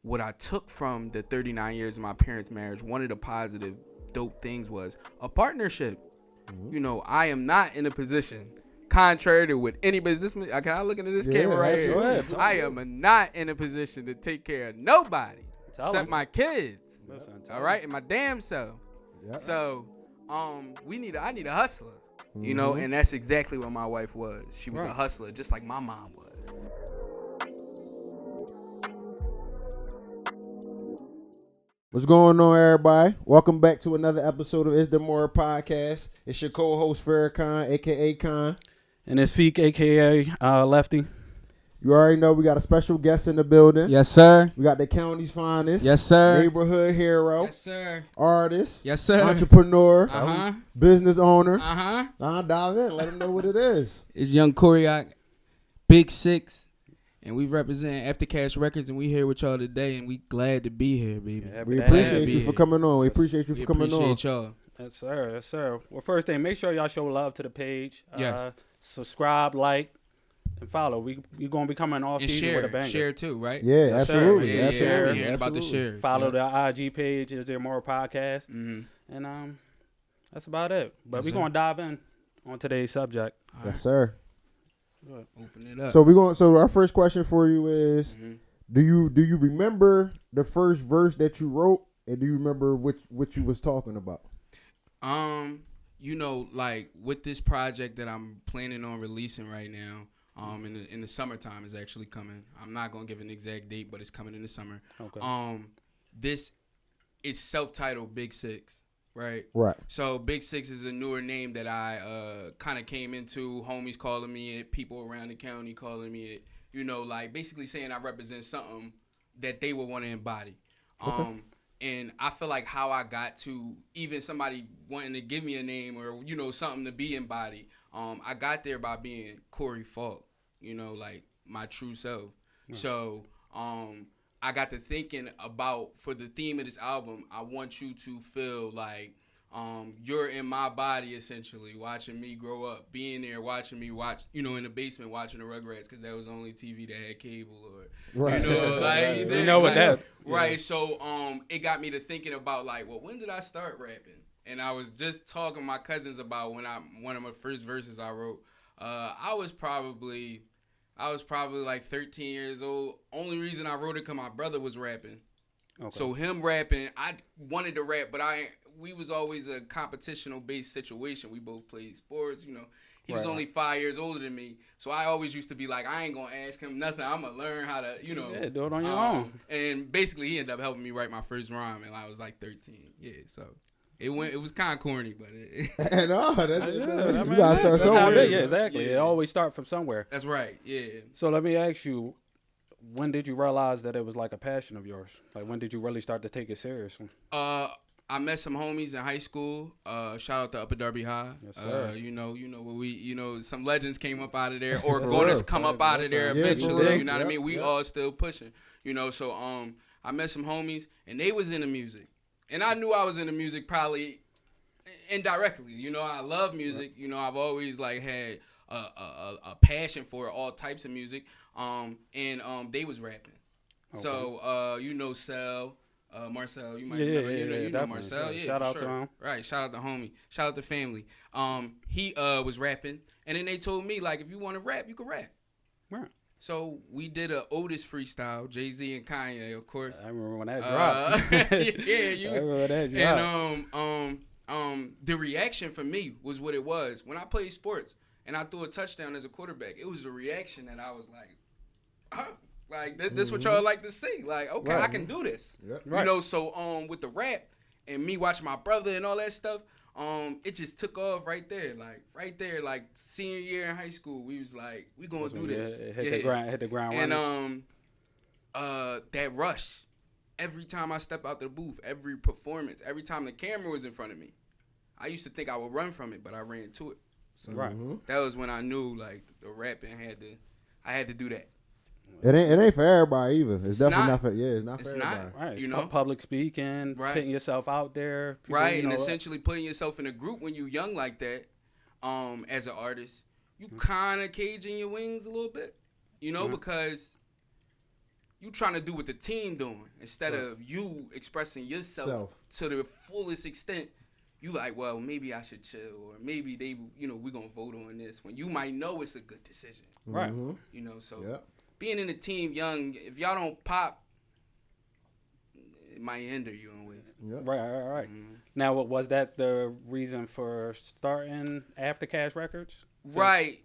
what I took from the 39 years of my parents' marriage, one of the positive, dope things was a partnership. You know, I am not in a position, contrary to what any business. Can I look into this camera right here? I am not in a position to take care of nobody except my kids. All right, and my damn self. Yep. So, I need a hustler. You know, and that's exactly what my wife was. She was a hustler, just like my mom was. What's going on, everybody? Welcome back to another episode of Is There More Podcast. It's your co-host, Farrakhan, a.k.a. Khan. And it's Feek, a.k.a. Lefty. You already know we got a special guest in the building. Yes, sir. We got the county's finest. Yes, sir. Neighborhood hero. Yes, sir. Artist. Yes, sir. Entrepreneur. Business owner. Dive in. Let them know what it is. It's young Coreyy Ockk, Big 6. And we represent Aftercash Records, and we here with y'all today, and we glad to be here, baby. Yeah, we appreciate you for coming on. We appreciate you for coming on. We appreciate y'all. Yes, sir. Yes, sir. Well, first thing, make sure y'all show love to the page. Yes. Subscribe, like, and follow. We're going to be coming off season with a banger. Share too, right? Yeah, yes, absolutely. Yeah, absolutely. Yeah, about the share. Follow the IG page, Is There More Podcast. And that's about it. But we're going to dive in on today's subject. Yes, sir. Open it up. So our first question for you is, do you remember the first verse that you wrote, and do you remember what you was talking about? You know, like with this project that I'm planning on releasing right now, in the summertime is actually coming. I'm not gonna give an exact date, but it's coming in the summer. Okay. This is self-titled Big 6. Right. So Big 6 is a newer name that I kind of came into. Homies calling me it, people around the county calling me it. You know, like basically saying I represent something that they would want to embody. And I feel like how I got to even somebody wanting to give me a name or something to be embodied. I got there by being Coreyy Ockk, like my true self. So I got to thinking about, for the theme of this album, I want you to feel like you're in my body, essentially, watching me grow up, being there, watching me watch, in the basement, watching the Rugrats, because that was the only TV that had cable, or, Right, so it got me to thinking about, like, well, when did I start rapping? And I was just talking to my cousins about one of my first verses I wrote. I was probably like 13 years old. Only reason I wrote it because my brother was rapping. Okay. So him rapping, I wanted to rap, but we was always a competitional-based situation. We both played sports, He was only 5 years older than me. So I always used to be like, I ain't going to ask him nothing. I'm going to learn how to, Yeah, do it on your own. And basically he ended up helping me write my first rhyme, and I was like 13. Yeah, so... It was kind of corny, but you gotta start somewhere. Yeah, exactly. Yeah. It always start from somewhere. That's right. Yeah. So let me ask you, when did you realize that it was like a passion of yours? Like, when did you really start to take it seriously? I met some homies in high school. Shout out to Upper Darby High. Yes, sir. Where some legends came up out of there, or going to come up out of there eventually. You know what I mean? We all still pushing. So I met some homies, and they was into music. And I knew I was into music probably indirectly. I love music. I've always like had a passion for all types of music. And they was rapping. Okay. So Cell, Marcel, you might know Marcel. Yeah, shout out to him. Right, shout out to homie. Shout out to family. He was rapping, and then they told me, like, if you want to rap, you can rap. Right. So we did a Otis freestyle, Jay-Z and Kanye, of course. I remember when that dropped. I remember that dropped. And the reaction for me was what it was. When I played sports and I threw a touchdown as a quarterback, it was a reaction that I was like, like this what y'all like to see. Like, okay, right. I can do this. Yep. Right. So with the rap and me watching my brother and all that stuff, it just took off right there, like senior year in high school. We was like, we gonna do this. Hit the ground. And that rush, every time I step out the booth, every performance, every time the camera was in front of me, I used to think I would run from it, but I ran to it. So that was when I knew, like, the rapping I had to do that. It ain't for everybody either. It's definitely not for everybody. Right. It's public speaking, putting yourself out there. People, and essentially putting yourself in a group when you're young like that, as an artist, you kind of caging your wings a little bit, because you trying to do what the team doing instead of you expressing yourself to the fullest extent. You like, well, maybe I should chill, or maybe they, we're gonna vote on this when you might know it's a good decision, right? So being in a team young, if y'all don't pop, it might hinder you in ways. Yep. Right. Now, what was that the reason for starting Aftercash Records? Right.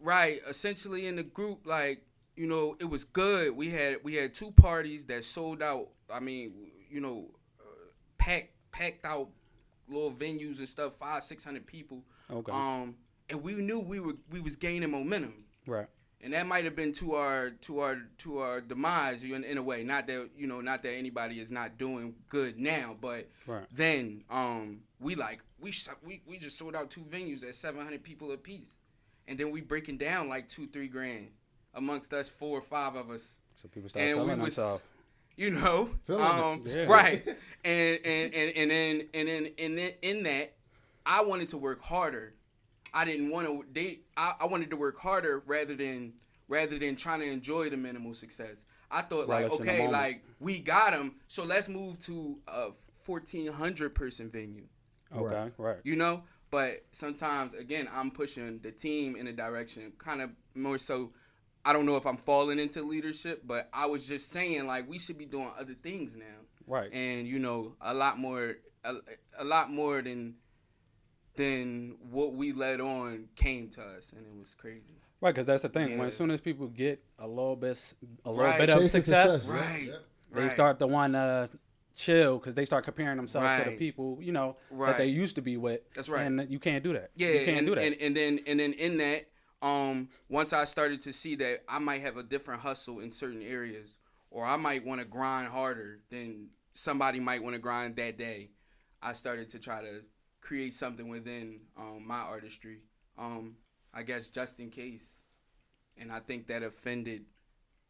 Essentially, in the group, like, it was good. We had 2 parties that sold out. I mean, packed out little venues and stuff, 500-600 people. Okay. And we knew we was gaining momentum. Right. And that might have been to our demise in a way. Not that anybody is not doing good now, but then we just sold out 2 venues at 700 people apiece, and then we breaking down like $2-3 grand amongst us 4 or 5 of us. So people start feeling themselves. Right. and then in that, I wanted to work harder. I didn't want to date. I wanted to work harder rather than trying to enjoy the minimal success. I thought like we got them, so let's move to a 1,400 person venue. Okay, right. But sometimes again, I'm pushing the team in a direction kind of more so. I don't know if I'm falling into leadership, but I was just saying like we should be doing other things now. Right. And a lot more than what we let on came to us, and it was crazy. Right, because that's the thing. When as soon as people get a little bit of success, they start to want to chill because they start comparing themselves to the people that they used to be with. That's right. And you can't do that. Yeah, you can't do that. And then in that, once I started to see that I might have a different hustle in certain areas, or I might want to grind harder than somebody might want to grind that day, I started to try to create something within my artistry, I guess just in case. And I think that offended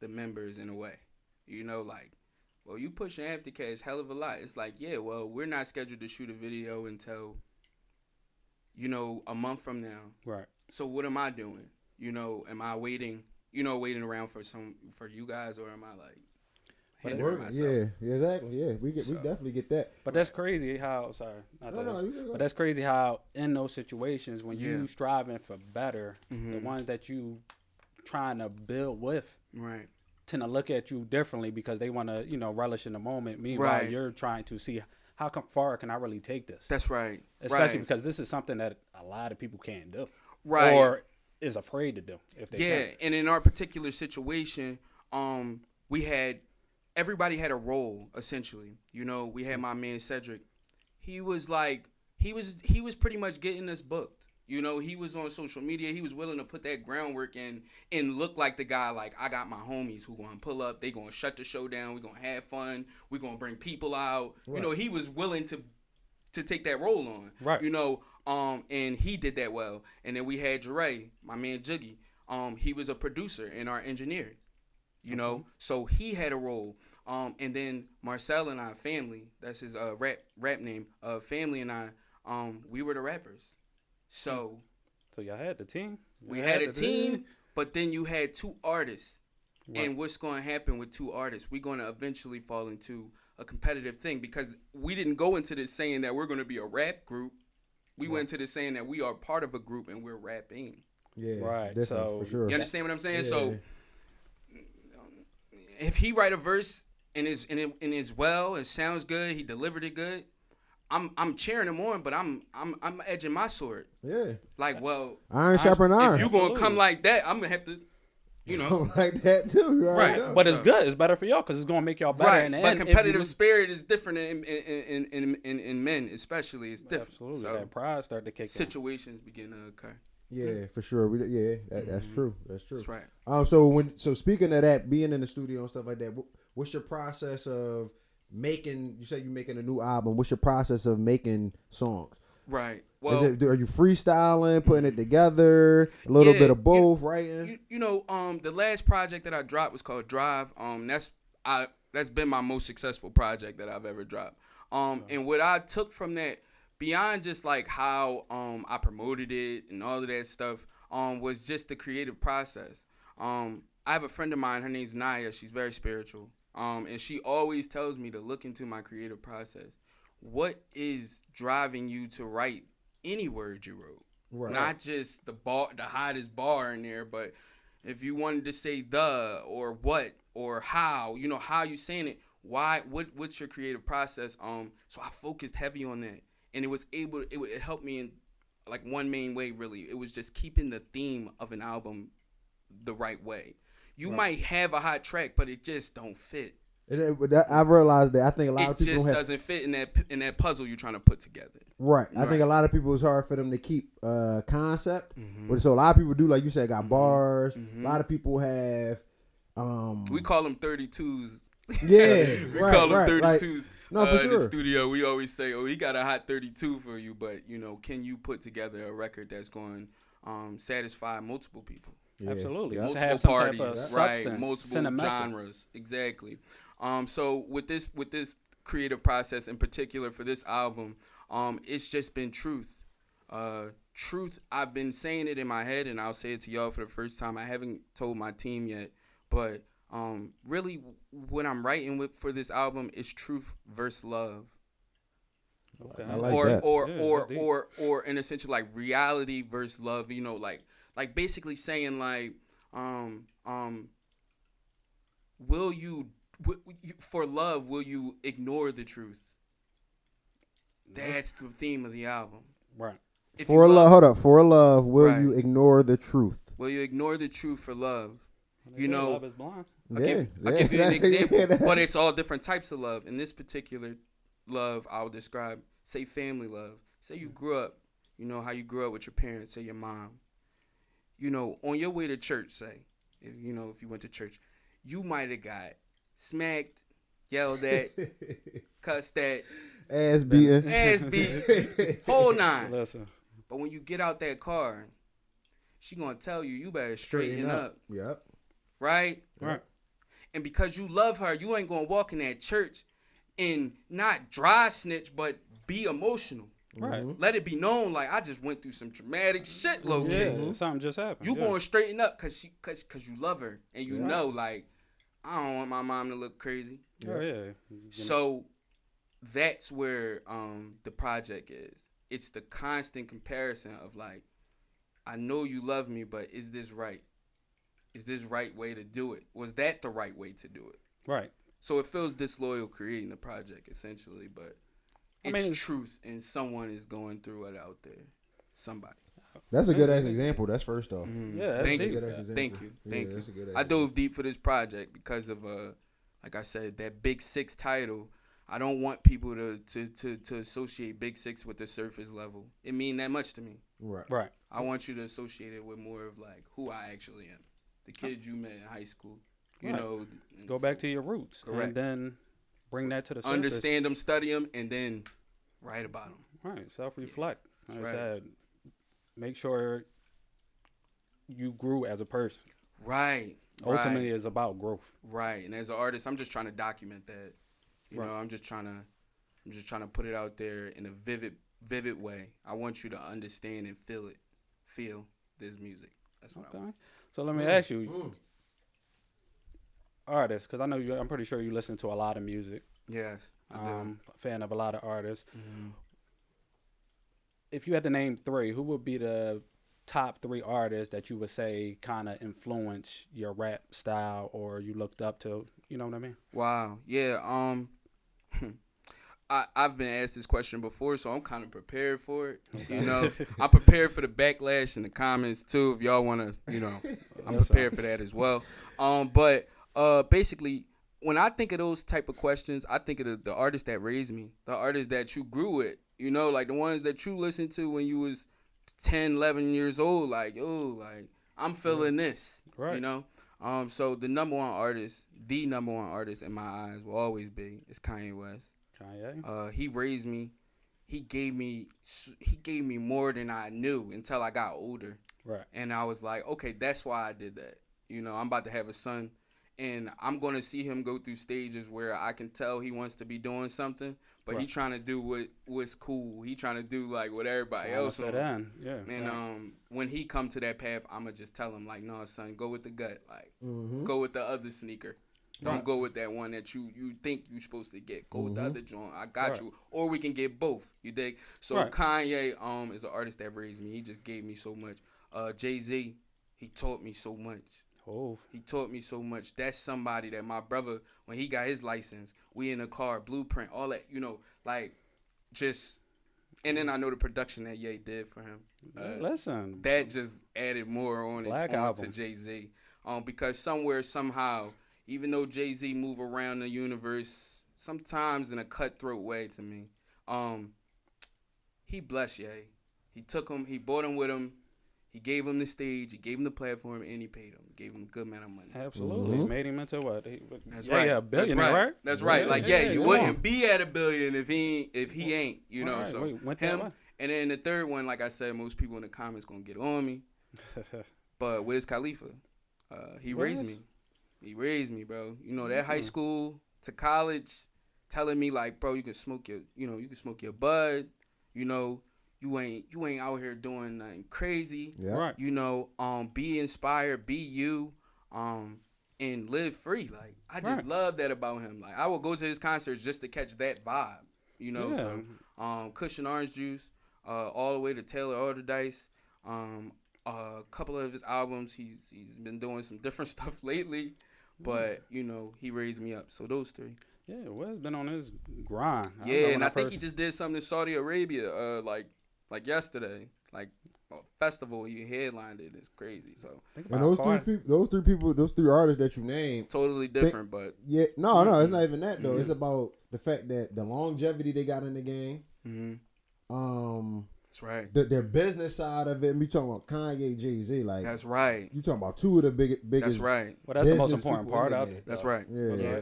the members in a way. Like, well, you pushing Aftercash hell of a lot. It's like, yeah, well, we're not scheduled to shoot a video until, a month from now. Right. So what am I doing? Am I waiting around for you guys, or am I like hindering myself? Yeah, exactly. Yeah, we definitely get that. But that's crazy how but that's crazy how in those situations when you striving for better, the ones that you trying to build with tend to look at you differently because they want to relish in the moment. Meanwhile, you're trying to see how far can I really take this. That's right. Especially because this is something that a lot of people can't do. Right. Or is afraid to do if they can. And in our particular situation, everybody had a role essentially. We had my man Cedric. He was pretty much getting us booked. He was on social media. He was willing to put that groundwork in and look like the guy. Like, I got my homies who gonna pull up. They gonna shut the show down. We gonna have fun. We gonna bring people out. Right. He was willing to take that role on. Right. And he did that well. And then we had Coreyy, my man Jiggy. He was a producer and our engineer. So he had a role. And then Marcel and I, Family, that's his rap name. Family and I, we were the rappers. So y'all had the team. We had a team, but then you had 2 artists. Right. And what's going to happen with 2 artists? We're going to eventually fall into a competitive thing because we didn't go into this saying that we're going to be a rap group. We went into this saying that we are part of a group and we're rapping. Yeah, right. So for sure. You understand what I'm saying? Yeah. So if he write a verse and it's well, it sounds good, he delivered it good, I'm cheering him on, but I'm edging my sword. Yeah. Like, well, iron sharpen iron. If you gonna come like that, I'm gonna have to, like that too. Right. But it's good. It's better for y'all because it's gonna make y'all better. Right. But competitive spirit is different in men, especially. It's different. Absolutely. So that pride start to kick in. Situations begin to occur. Yeah, for sure. That's true. That's true. That's right. So speaking of that, being in the studio and stuff like that, what's your process of making? You said you're making a new album. What's your process of making songs? Right. Well, are you freestyling, putting it together, a little bit of both, writing? The last project that I dropped was called Drive. That's been my most successful project that I've ever dropped. And what I took from that, beyond just like how I promoted it and all of that stuff, was just the creative process. I have a friend of mine. Her name's Naya. She's very spiritual. And she always tells me to look into my creative process. What is driving you to write any word you wrote? Right. Not just the hottest bar in there, but if you wanted to say the or what or how, how you saying it, why, what's your creative process? So I focused heavy on that, and it helped me in like one main way. Really, it was just keeping the theme of an album the right way. You might have a hot track, but it just don't fit. I realized that I think a lot of people doesn't fit in that puzzle you're trying to put together. Right. I think a lot of people, it's hard for them to keep concept. So a lot of people do, like you said, got bars. A lot of people have. We call them 32s. Yeah, we call them 32s. Like, no, for sure. In the studio, we always say, "Oh, he got a hot 32 for you," but can you put together a record that's going satisfy multiple people? Yeah. Absolutely. Multiple have some parties, type of right? Multiple genres, exactly. So with this creative process in particular for this album, it's just been truth. Truth. I've been saying it in my head, and I'll say it to y'all for the first time. I haven't told my team yet, but really, what I'm writing for this album is truth versus love. Okay. I like that. Or in a sense, like reality versus love. Like basically saying like, will you for love, will you ignore the truth? That's the theme of the album. Right. For love, will you ignore the truth? Will you ignore the truth for love? Love is blind. I'll give you an example, but it's all different types of love. In this particular love, I'll describe, say family love. Say you grew up, how you grew up with your parents, say your mom. On your way to church, say, if you went to church, you might have got smacked, yelled at, cussed at, ass beat, whole nine. Listen. But when you get out that car, she gonna tell you better straighten up. Yep. Right? Right. And because you love her, you ain't gonna walk in that church and not dry snitch, but be emotional. Right. Let it be known, like, I just went through some traumatic shit, low key. Yeah, something just happened. You going straighten up because you love her, and you know, like, I don't want my mom to look crazy. Yeah. So that's where the project is. It's the constant comparison of like, I know you love me, but is this right? Is this right way to do it? Was that the right way to do it? Right. So it feels disloyal creating the project essentially, but it's truth, and someone is going through it out there. Somebody. That's a good ass example. That's first off. Yeah. Thank you. I dove deep for this project because of like I said, that Big Six title. I don't want people to associate Big Six with the surface level. It mean that much to me. Right. I want you to associate it with more of like who I actually am. The kid you met in high school. You know. Go back to your roots. Correct. And then bring that to the surface. Understand them, study them, and then write about them. Right. Self-reflect. Yeah, like I said, make sure you grew as a person. Right. Ultimately, it's about growth. Right. And as an artist, I'm just trying to document that. You know, I'm just trying to put it out there in a vivid way. I want you to understand and feel this music. That's what I want. So let me ask you, artists, because I know I'm pretty sure you listen to a lot of music. Yes, I do. A fan of a lot of artists. Mm-hmm. If you had to name three, who would be the top three artists that you would say kind of influence your rap style or you looked up to? You know what I mean? Wow. Yeah. I've been asked this question before, so I'm kind of prepared for it. Okay. You know, I'm prepared for the backlash in the comments too. If y'all want to, I'm prepared for that as well. But basically, when I think of those type of questions, I think of the artists that raised me, the artists that you grew with. You know, like the ones that you listened to when you was 10, 11 years old. Like, I'm feeling this. Right. You know. So the number one artist in my eyes will always be is Kanye West. He raised me. He gave me more than I knew until I got older. Right. And I was like, okay, that's why I did that. You know, I'm about to have a son, and I'm going to see him go through stages where I can tell he wants to be doing something, but he trying to do what's cool. He trying to do like what everybody else on. Yeah. And when he come to that path, I'ma just tell him like, no, son, go with the gut. Like, go with the other sneaker. Don't go with that one that you think you're supposed to get. Go with the other joint. I got you. Or we can get both. You dig? So Kanye is an artist that raised me. He just gave me so much. Jay-Z, he taught me so much. Oh. He taught me so much. That's somebody that my brother, when he got his license, we in the car, Blueprint, all that, like just, and then I know the production that Ye did for him. Listen. That just added more on to Jay-Z. Because somewhere, somehow, even though Jay-Z move around the universe, sometimes in a cutthroat way to me, he blessed Ye. He took him, he brought him with him. He gave him the stage, he gave him the platform, and he paid him. Gave him a good amount of money. Absolutely. Made him into what? That's right. Yeah, a billionaire, right? That's right. Like, you wouldn't be at $1 billion if he ain't, know. Right. So him, and then the third one, like I said, most people in the comments gonna get on me. But Wiz Khalifa, he raised me. He raised me, bro. That high school to college, telling me like, bro, you can smoke your bud, You ain't out here doing nothing crazy. Yeah. Right. Be inspired, be you, and live free. Like, I just love that about him. Like, I will go to his concerts just to catch that vibe. So Cushion Orange Juice, all the way to Taylor Alderdice. A couple of his albums, he's been doing some different stuff lately, but he raised me up. So those three. Yeah, Wes been on his grind. I think he just did something in Saudi Arabia, like yesterday, like a festival he headlined it. It's crazy. So and those three artists that you named, totally different, but it's not even that though. It's about the fact that the longevity they got in the game. That's right. Their business side of it. And we talking about Kanye, Jay-Z, like that's right. You talking about two of the biggest. That's right. Well, that's the most important part of it. That's right. Yeah.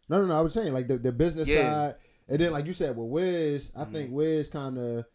No. I was saying like the business side, and then like you said with Wiz, I think Wiz kind of.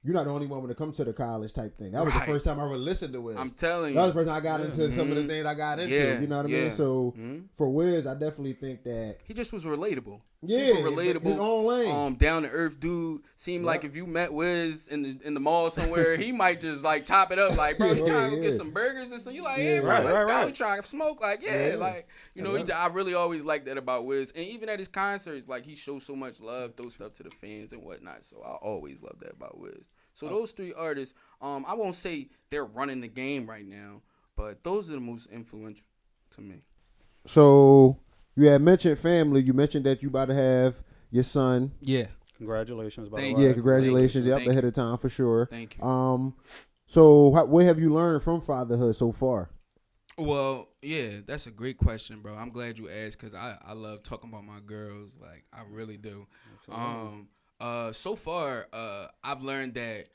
You're not the only one when it comes to the college type thing. That was the first time I ever listened to Wiz. I'm telling you. That was the first time I got into some of the things I got into. You know what I mean? So for Wiz, I definitely think that he just was relatable. Yeah, super relatable. His own lane. Down to earth dude. Seemed like if you met Wiz in the mall somewhere, he might just like chop it up. Like, bro, you trying to go get some burgers and stuff? You like, bro, let's go. You trying to smoke? Like, like I really always liked that about Wiz. And even at his concerts, like he shows so much love, throw stuff to the fans and whatnot. So I always love that about Wiz. So those three artists, I won't say they're running the game right now, but those are the most influential to me. So you had mentioned family. You mentioned that you about to have your son. Yeah. Congratulations, by the way. Yeah, congratulations. Yep, ahead of time for sure. Thank you. So what have you learned from fatherhood so far? Well, yeah, that's a great question, bro. I'm glad you asked because I love talking about my girls. Like, I really do. Absolutely. So far, I've learned that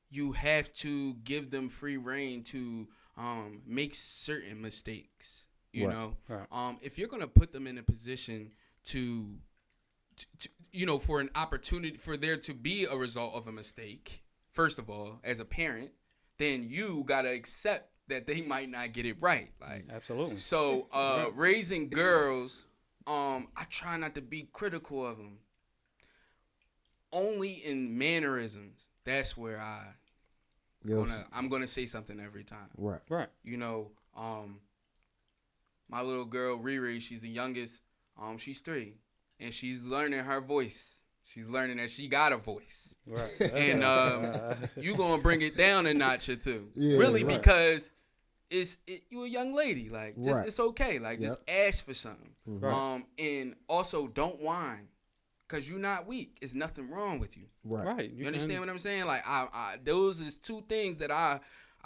you have to give them free reign to make certain mistakes. You know, if you're gonna put them in a position to for an opportunity for there to be a result of a mistake, first of all, as a parent, then you gotta accept that they might not get it right. Like, absolutely. So raising girls, I try not to be critical of them. Only in mannerisms, that's where I'm gonna say something every time. Right. My little girl Riri, she's the youngest. She's 3, and she's learning her voice. She's learning that she got a voice. Right. And you gonna bring it down a notch or two, really, because you a young lady. Like, just it's okay. Like, just ask for something. Right. And also don't whine. Because you're not weak. There's nothing wrong with you. Right. You understand what I'm saying? Like, I those is 2 things that I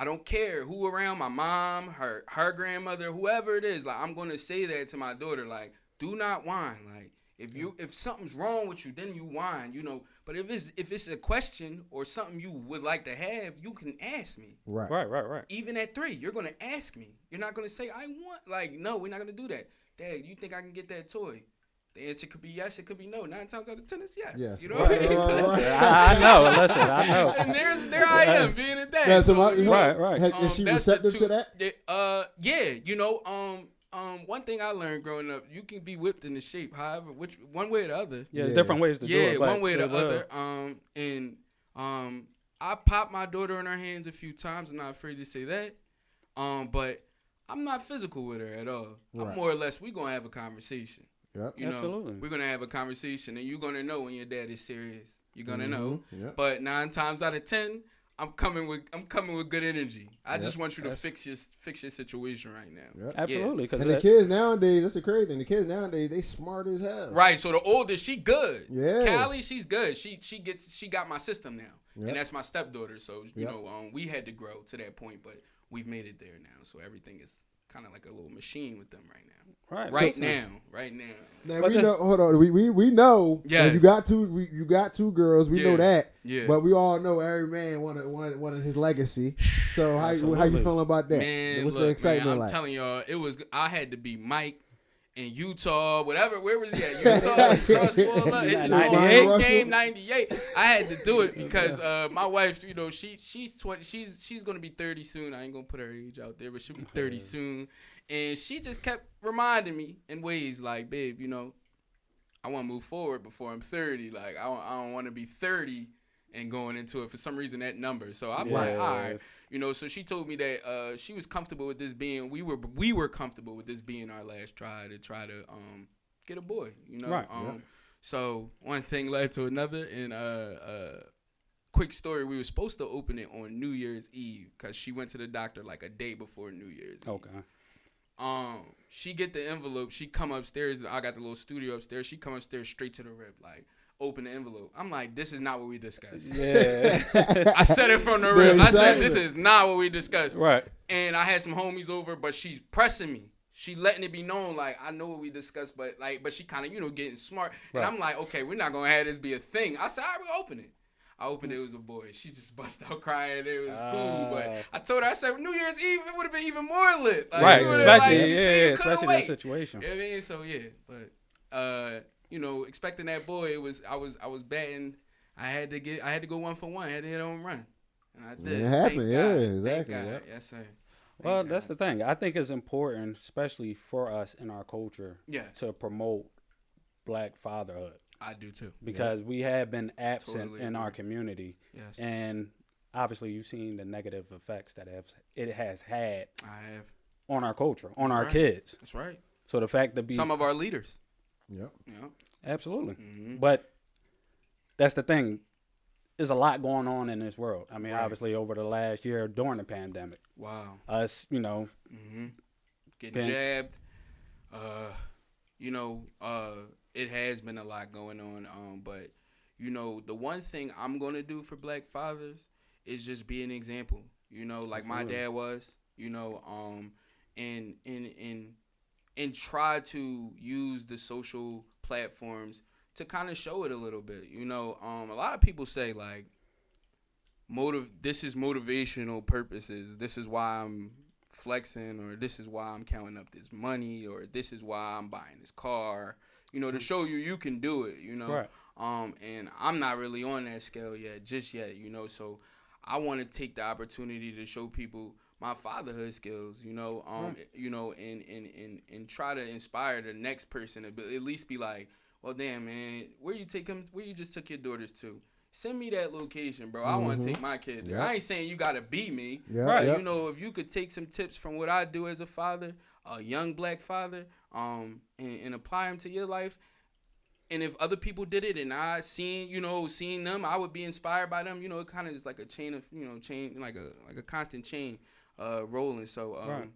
don't care who around, my mom, her grandmother, whoever it is. Like, I'm going to say that to my daughter. Like, do not whine. Like, if something's wrong with you, then you whine, But if it's a question or something you would like to have, you can ask me. Right. Even at 3, you're going to ask me. You're not going to say, I want. Like, no, we're not going to do that. Dad, you think I can get that toy? The answer could be yes, it could be no. 9 times out of 10, it's yes. You know what I mean? I know. Listen, I know. And there I am being a dad. Yeah, so right. Is she receptive to that? Yeah. One thing I learned growing up, you can be whipped into shape, however, one way or the other. Yeah, there's different ways to do it. Yeah, one way or the other. I popped my daughter in her hands a few times. I'm not afraid to say that. But I'm not physical with her at all. I'm more or less, we're going to have a conversation. Yep. You know, absolutely. We're going to have a conversation, and you're going to know when your dad is serious. You're going to know. Yep. But 9 times out of 10, I'm coming with good energy. I just want you to fix your situation right now. Yep. Absolutely. And the kids nowadays, that's the crazy thing. The kids nowadays, they smart as hell. Right. So the oldest, she good. Yeah. Callie, she's good. She got my system now, and that's my stepdaughter. So you know, we had to grow to that point, but we've made it there now. So everything is kind of like a little machine with them right now. Right now. Now we know. Hold on. We know. Yes. You got two girls. We know that. Yeah. But we all know every man wanted his legacy. So how you feeling about that? Man, what's the excitement like? I'm telling y'all, I had to be Mike in Utah, whatever. Where was he at? Utah, 98 game 98. I had to do it because my wife, you know, she's 20. She's gonna be 30 soon. I ain't gonna put her age out there, but she'll be 30 soon. And she just kept reminding me in ways like, babe, you know, I want to move forward before I'm 30. Like, I don't want to be 30 and going into it for some reason that number. So I'm like, all right, you know. So she told me that she was comfortable with this being. We were comfortable with this being our last try to get a boy. You know. Right. So one thing led to another, and quick story. We were supposed to open it on New Year's Eve because she went to the doctor like a day before New Year's Eve. Okay. She get the envelope. She come upstairs. I got the little studio upstairs. She come upstairs straight to the rib, like, open the envelope. I'm like, this is not what we discussed. Yeah. I said it from the rib. Exactly. I said, this is not what we discussed. Right. And I had some homies over, but she's pressing me. She letting it be known, like, I know what we discussed, but she kind of, you know, getting smart. Right. And I'm like, okay, we're not going to have this be a thing. I said, all right, we'll open it. I opened it, it was a boy. She just bust out crying. It was cool. But I told her, I said, New Year's Eve, it would have been even more lit. Like, right, especially, especially in that situation. You know what I mean? So, yeah. But, you know, expecting that boy, I was betting. I had to go 1 for 1. I had to hit a home run. And I did. It happened, exactly. Yep. Yes, sir. Well, that's the thing. I think it's important, especially for us in our culture, to promote Black fatherhood. I do too. Because we have been absent in our community. Yes. And obviously you've seen the negative effects that it has had on our culture, on our kids. That's right. So the fact that some of our leaders. Yep. Absolutely. Mm-hmm. But that's the thing. There's a lot going on in this world. I mean, obviously over the last year during the pandemic. Wow. Us, you know. Getting jabbed. You know, it has been a lot going on, but, you know, the one thing I'm going to do for Black fathers is just be an example, you know, like my dad was, you know, and try to use the social platforms to kind of show it a little bit, you know. A lot of people say, like, this is motivational purposes. This is why I'm flexing, or this is why I'm counting up this money, or this is why I'm buying this car. You know, to show you can do it, you know. Right. And I'm not really on that scale just yet, you know. So I want to take the opportunity to show people my fatherhood skills, you know, you know, and try to inspire the next person to at least be like, well, damn, man, where you just took your daughters to? Send me that location, bro. I want to take my kid there. I ain't saying you got to be me. You know, if you could take some tips from what I do as a father, a young Black father, and apply them to your life. And if other people did it and I seeing them, I would be inspired by them. You know, it kind of is like a chain, like a constant chain rolling. So,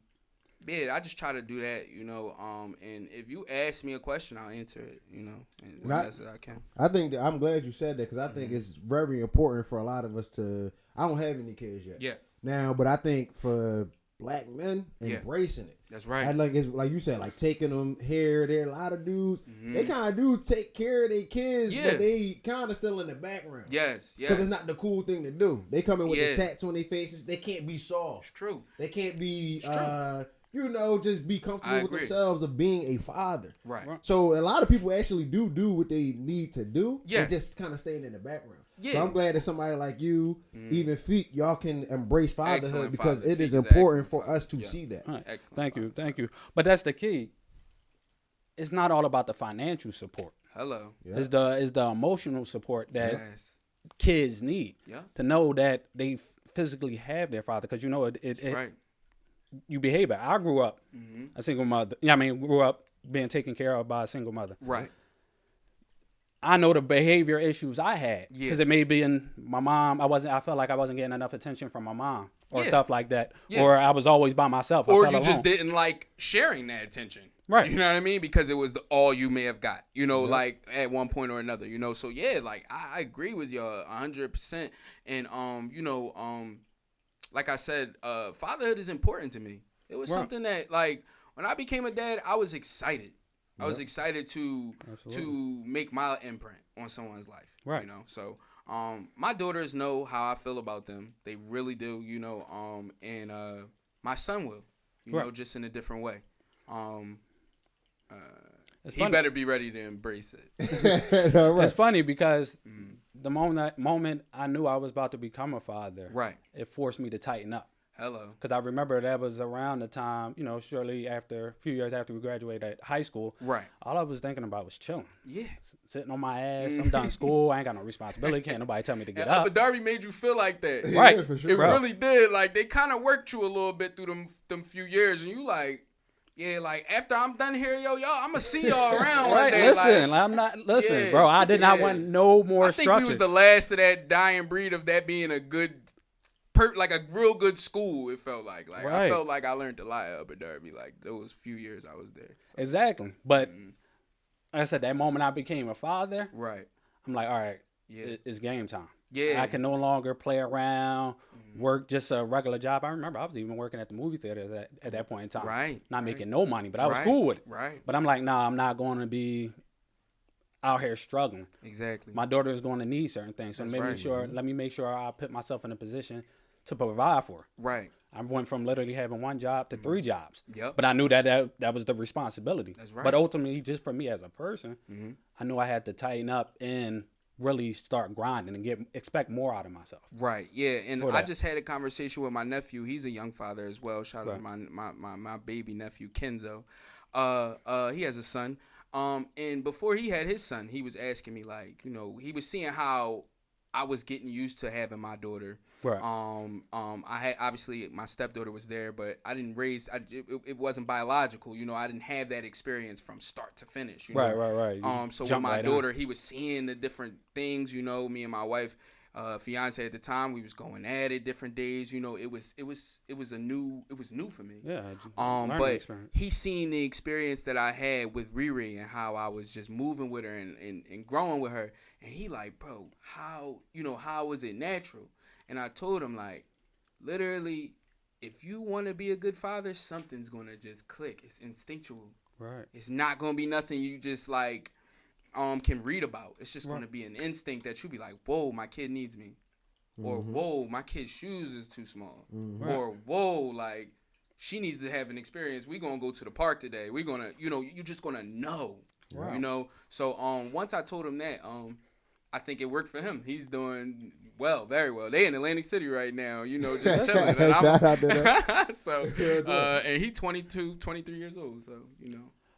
yeah, I just try to do that, you know. And if you ask me a question, I'll answer it, you know, as best as I can. I think I'm glad you said that because I think it's very important for a lot of us to. I don't have any kids yet. Yeah. Now, but I think for Black men embracing it. That's right. It's like you said, like taking them here, there. A lot of dudes, they kind of do take care of their kids, but they kind of still in the background. Yes. Because it's not the cool thing to do. They come in with the tats on their faces. They can't be soft. It's true. They can't be, you know, just be comfortable with themselves of being a father. Right. So a lot of people actually do what they need to do. Yeah. They just kind of staying in the background. Yeah. So I'm glad that somebody like you, even Feet, y'all can embrace fatherhood Excellent because father. it is Feet important for us to see that. Right. Excellent. Thank you. But that's the key. It's not all about the financial support. Hello. Yeah. It's the emotional support that kids need to know that they physically have their father. Because, you know, right. you behave better. I grew up a single mother. Grew up being taken care of by a single mother. Right. I know the behavior issues I had because it may be in my mom. I felt like I wasn't getting enough attention from my mom or stuff like that, or I was always by myself. Or you just didn't like sharing that attention. Right. You know what I mean? Because it was all you may have got, like at one point or another, So, yeah, like I agree with you 100%. And, like I said, fatherhood is important to me. It was something that, like, when I became a dad, I was excited. I was excited to make my imprint on someone's life. Right. So, my daughters know how I feel about them. They really do, and my son will, just in a different way. He better be ready to embrace it. It's funny because the moment I knew I was about to become a father, it forced me to tighten up. Hello. Because I remember that was around the time, shortly after, a few years after we graduated high school. Right. All I was thinking about was chilling. Yeah. Sitting on my ass. I'm done school. I ain't got no responsibility. Can't nobody tell me to get up. But Darby made you feel like that. Right. Yeah, for sure. It really did. Like, they kind of worked you a little bit through them few years. And you like, yeah, like, after I'm done here, y'all, I'm going to see y'all around one day. Listen, bro. I did not want no more structure. I think we was the last of that dying breed of that being a good like a real good school. It felt like I felt like I learned a lot at Upper Darby, like those few years I was there. So. Exactly, but like I said, that moment I became a father, I'm like, all right, it's game time. Yeah, I can no longer play around, work just a regular job. I remember I was even working at the movie theater at that point in time. Not making no money, but I was cool with it. But I'm like, nah, I'm not going to be out here struggling. Exactly. My daughter is going to need certain things, so let me make sure I put myself in a position to provide for her. Right. I went from literally having one job to 3 jobs. Yep. But I knew that was the responsibility. That's right. But ultimately, just for me as a person, I knew I had to tighten up and really start grinding and expect more out of myself. Right. Yeah. And I just had a conversation with my nephew. He's a young father as well. Shout out to my baby nephew Kenzo. He has a son. And before he had his son, he was asking me, like, he was seeing how I was getting used to having my daughter. Right. I had, obviously my stepdaughter was there, but I didn't raise. It wasn't biological. I didn't have that experience from start to finish. Right. So with my daughter, he was seeing the different things. Me and my wife, fiance at the time, we was going at it different days. It was new for me. Yeah. But he seen the experience that I had with Riri and how I was just moving with her and growing with her. And he like, bro, how is it natural? And I told him, like, literally, if you want to be a good father, something's going to just click. It's instinctual. Right. It's not going to be nothing you just, like, can read about. It's just going to be an instinct that you be like, whoa, my kid needs me. Or, whoa, my kid's shoes is too small. Or, whoa, like, she needs to have an experience. We're going to go to the park today. We're going to, you're just going to know. Wow. So once I told him that, I think it worked for him. He's doing well, very well. They in Atlantic City right now, just chilling. Shout out to them. So, and he 22, 23 years old. So,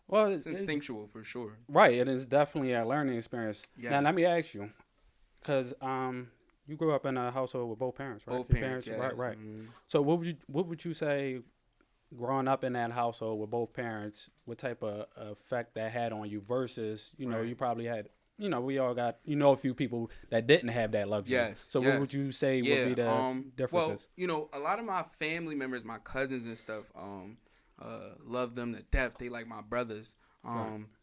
well, it's instinctual for sure. Right. It is definitely a learning experience. Yes. Now, let me ask you, because you grew up in a household with both parents, right? Both parents, yes. Right. So what would you say growing up in that household with both parents, what type of effect that had on you versus, you probably had, we all got, a few people that didn't have that luxury. Yes. So what would you say would be the differences? Well, a lot of my family members, my cousins and stuff, love them to death. They like my brothers.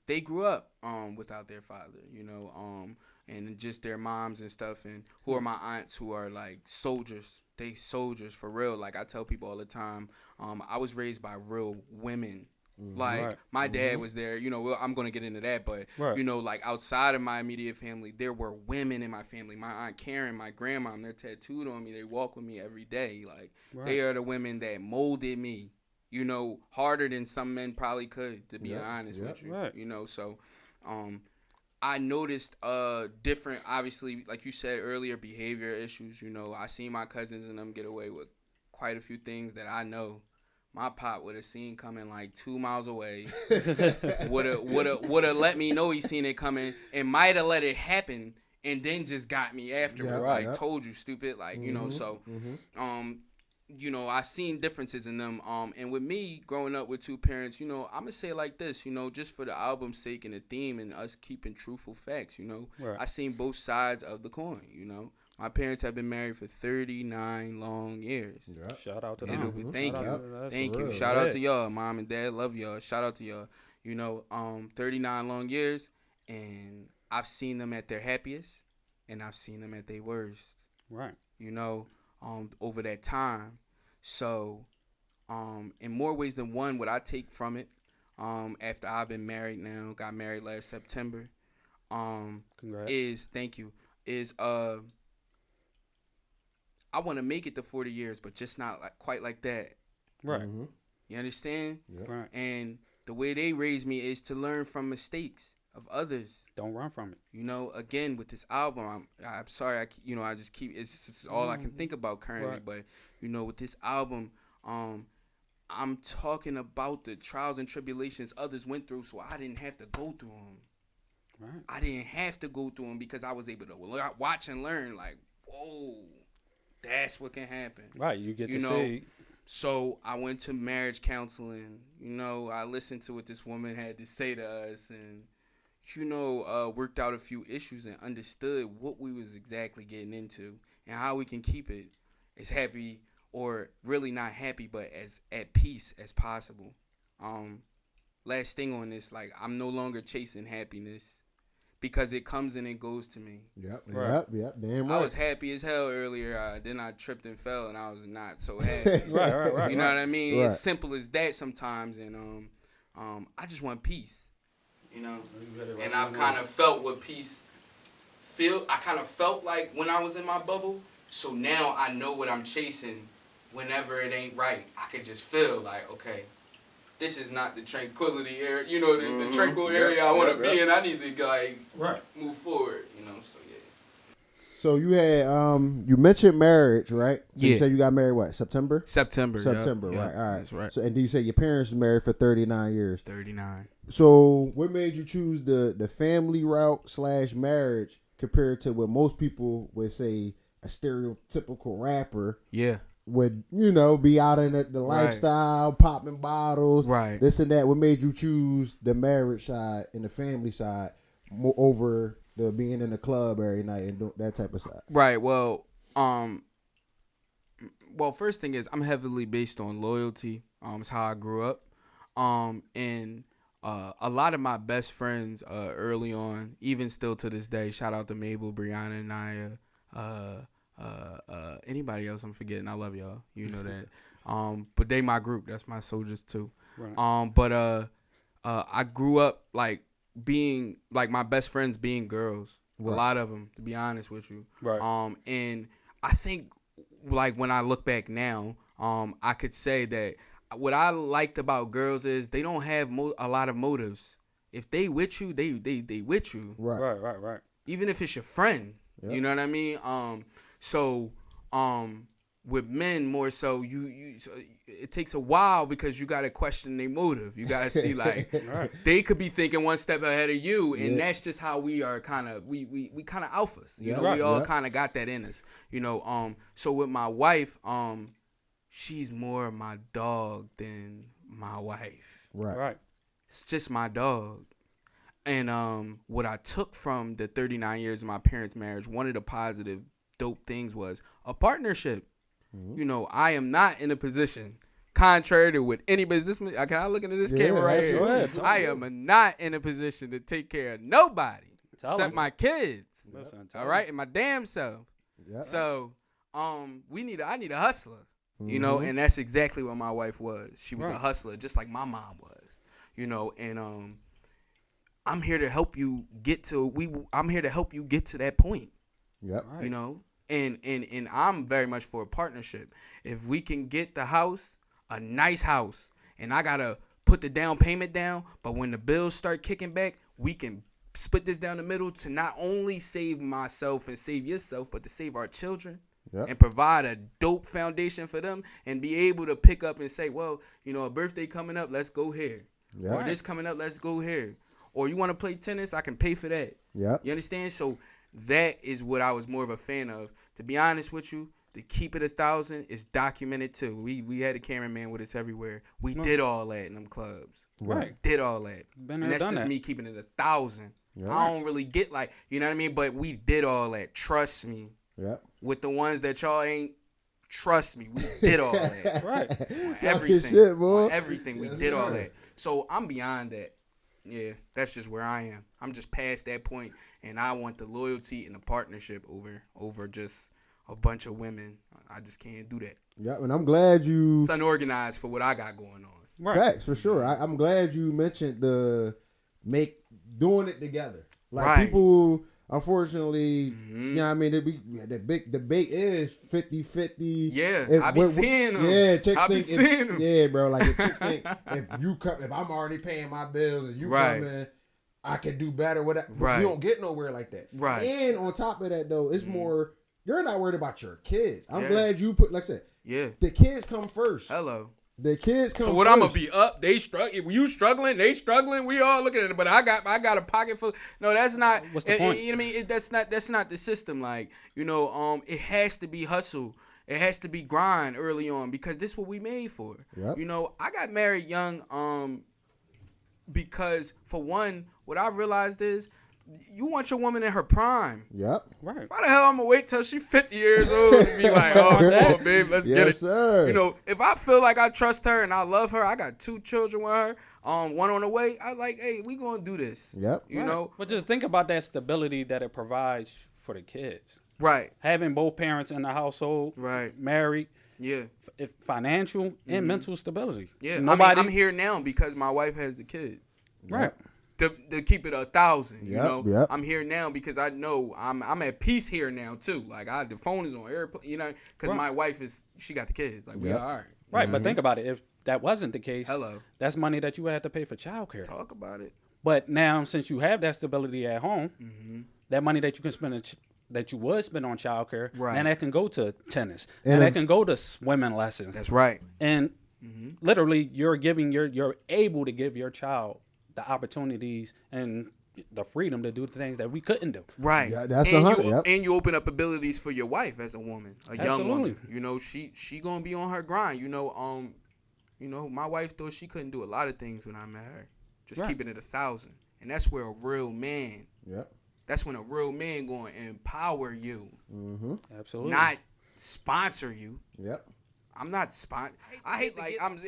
They grew up without their father, and just their moms and stuff, and who are my aunts who are like soldiers. They soldiers for real. Like I tell people all the time, I was raised by real women. Like my dad was there, I'm going to get into that, but like outside of my immediate family, there were women in my family. My Aunt Karen, my grandma, they're tattooed on me. They walk with me every day. Like they are the women that molded me, harder than some men probably could, to be honest with you. Right. So I noticed different, obviously, like you said earlier, behavior issues. I seen my cousins and them get away with quite a few things that I know my pop would have seen coming like 2 miles away. would have let me know he seen it coming and might have let it happen and then just got me afterwards. Told you, stupid. Like, so you know, I've seen differences in them. And with me growing up with two parents, you know, I'm gonna say it like this, you know, just for the album's sake and the theme and us keeping truthful facts, you know, I seen both sides of the coin. You know, my parents have been married for 39 long years. Yeah. Shout out to them. Thank you. Shout out to y'all, mom and dad. Love y'all. Shout out to y'all. You know, 39 long years, and I've seen them at their happiest, and I've seen them at their worst. Right. You know, over that time. So, in more ways than one, what I take from it, after I've been married now, got married last September, Congrats. is I want to make it to 40 years, but just not quite like that. Right. Mm-hmm. You understand? Yeah. Right. And the way they raised me is to learn from mistakes of others. Don't run from it. You know, again, with this album, I'm sorry, I just keep, it's all I can think about currently. Right. But, you know, with this album, I'm talking about the trials and tribulations others went through, so I didn't have to go through them. Right. I didn't have to go through them because I was able to watch and learn, like, whoa, that's what can happen. Right. You get to know, see. So I went to marriage counseling. You know, I listened to what this woman had to say to us, and you know, worked out a few issues and understood what we was exactly getting into and how we can keep it as happy, or really not happy, but as at peace as possible. Last thing on this, like, I'm no longer chasing happiness because it comes and it goes to me. Yep. Damn right. I was happy as hell earlier. Then I tripped and fell, and I was not so happy. Right. You know what I mean? Right. It's simple as that sometimes, and I just want peace. You know, and I've kind of felt what peace feel. I kind of felt like when I was in my bubble. So now I know what I'm chasing. Whenever it ain't right, I can just feel like, okay, this is not the tranquility area. You know, the tranquil area I want to be in. I need to like move forward. You know, so yeah. So you had you mentioned marriage, right? So Yeah. You said you got married what? September, September, right? yep, All right. That's right. So and do you say your parents were married for 39 years? 39. So what made you choose the family route / marriage compared to what most people would say a stereotypical rapper? Yeah. Would, you know, be out in the lifestyle, popping bottles, this and that. What made you choose the marriage side and the family side over the being in the club every night and doing that type of side? Right. Well, first thing is I'm heavily based on loyalty. It's how I grew up. And a lot of my best friends early on, even still to this day, shout out to Mabel, Brianna, Naya, anybody else I'm forgetting, I love y'all, you know that. But they my group, that's my soldiers too. Right. But I grew up like being like my best friends being girls, a lot of them, to be honest with you. Right. And I think like when I look back now, I could say that what I liked about girls is they don't have a lot of motives. If they with you, they with you. Right. Even if it's your friend, you know what I mean? So with men more so, so it takes a while because you got to question their motive. You got to see like they could be thinking one step ahead of you, and that's just how we are. Kind of we kind of alphas. You know, we all kind of got that in us. You know, so with my wife, she's more my dog than my wife. Right. It's just my dog. And what I took from the 39 years of my parents' marriage, one of the positive, dope things was a partnership. Mm-hmm. You know, I am not in a position, contrary to what any business. Can I look into this camera right here? Ahead, I am not in a position to take care of nobody except my kids. Listen, all right, and my damn self. Yep. So, I need a hustler. You know, and that's exactly what my wife was. She was a hustler, just like my mom was. You know, and I'm here to help you get to I'm here to help you get to that point. Yep. You know, and I'm very much for a partnership. If we can get the house, a nice house, and I gotta put the down payment down, but when the bills start kicking back, we can split this down the middle to not only save myself and save yourself, but to save our children. Yep. And provide a dope foundation for them and be able to pick up and say, well, you know, a birthday coming up, let's go here. Yep. Or this coming up, let's go here. Or you want to play tennis, I can pay for that. Yep. You understand? So that is what I was more of a fan of. To be honest with you, to keep it 1,000 is documented too. We had a cameraman with us everywhere. We did all that in them clubs. Right. Did all that. Been and there, that's just that. me keeping it 1,000. Yep. I don't really get like, you know what I mean? But we did all that. Trust me. Yep. With the ones that y'all ain't, trust me, we did all that. Right. On everything. Shit, boy. On everything. We did all that. So I'm beyond that. Yeah, that's just where I am. I'm just past that point, and I want the loyalty and the partnership over just a bunch of women. I just can't do that. Yeah, and I'm glad you... It's unorganized for what I got going on. Right. Facts, for sure. I'm glad you mentioned doing it together. Like, people... Unfortunately, you know what I mean? The big debate is 50-50. Yeah, I be seeing them. Yeah, chicks think. Seeing them. Yeah, bro. Like, if chicks think if I'm already paying my bills and you come in, I can do better. Whatever. But you don't get nowhere like that. Right. And on top of that, though, it's more. You're not worried about your kids. I'm glad you put, like I said, the kids come first. Hello. The kids come. So what? I'm gonna be up? They struggling. You struggling? They struggling. We all looking at it. But I got a pocket full. No, that's not. What's the point? You know what I mean? That's not the system. Like, you know, it has to be hustle. It has to be grind early on because this is what we made for. Yep. You know, I got married young. Because for one, what I realized is, you want your woman in her prime. Yep. Right. Why the hell I'm gonna wait till she's 50 years old and be like, oh, come on, babe, let's get it. Sir. You know, if I feel like I trust her and I love her, I got 2 children with her, one on the way, I like, hey, we gonna do this. Yep. You know? But just think about that stability that it provides for the kids. Right. Having both parents in the household. Right. Married. Yeah. Financial and mental stability. Yeah. I'm here now because my wife has the kids. Right. Right. To keep it 1,000, you know. Yep. I'm here now because I know I'm at peace here now too. Like the phone is on airplane, you know, because my wife she got the kids. Like we are all right. Right, but think about it. If that wasn't the case, Hello. That's money that you would have to pay for childcare. Talk about it. But now, since you have that stability at home, that money that you can spend that you would spend on childcare, and that can go to tennis, and that can go to swimming lessons. That's right. And literally, you're able to give your child the opportunities and the freedom to do the things that we couldn't do. Right. Yeah, that's and you open up abilities for your wife as a woman, young woman. You know, she gonna be on her grind. You know, my wife thought she couldn't do a lot of things when I met her. Just keeping it 1,000, and that's where a real man. Yep. That's when a real man going to empower you. Absolutely. Not sponsor you. Yep. I'm not I hate like I'm not